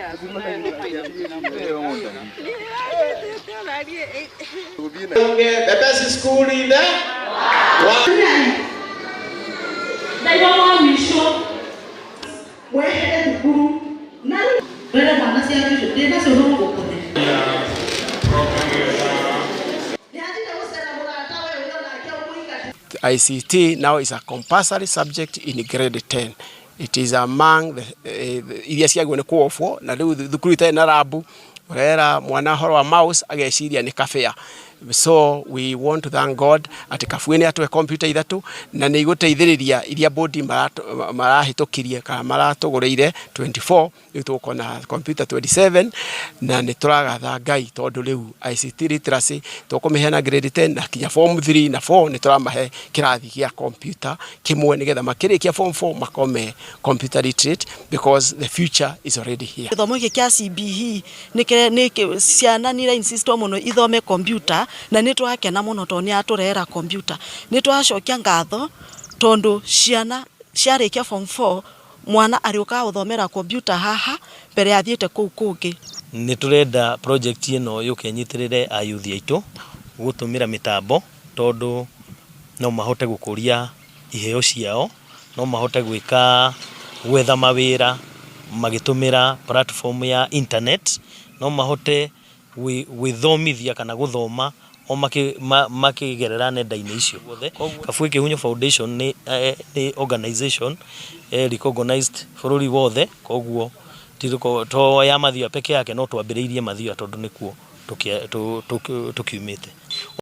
The best school in the ICT now is a compulsory subject in grade 10. It is among the iria ciagwo ni kuofwo na riu thukuru ite na rabu urera mwana horo wa mouse ageciria ni kafea. So we want to thank God at kafueni atwe computer ithatu na ni guteithiriria iria bodi marahitukirie kana maratugureire 24 ituko na computer 27 na ni turagatha Ngai tondu riu ICT literacy tukumihena grade 10 na kinya form 3 na 4 ni turamahe kirathi gia computer kimwe nigetha makirikia form 4 makome computer literate because the future is already here. Githomo giki kia CBE ni ciana ni insist muno ithome computer na nĩ twakena mũno tondũ nĩ atũrehera computer nĩ twacokia ngatho tondu ciana ciarĩkia form 4 mwana arĩũka gũthomera computer haha mbere athiĩte kũu kũngĩ. Nĩ tũrenda project ĩno yũkenyitirĩre ayuthi aitũ gũtũmĩra mĩtambo tondu no mahote gũkũria iheo ciao, no mahote gwetha mawĩra magĩtũmĩra platform ya internet, no mahote gwĩthomithia kana gũthoma o makigerera nenda-inĩ icio. Kabui Kĩhunyũ Foundation ni organization recognized bũrũri wothe, koguo to ya Mathioya peke yake no twambĩrĩirie Mathioya tondu nĩkuo tukiumĩte.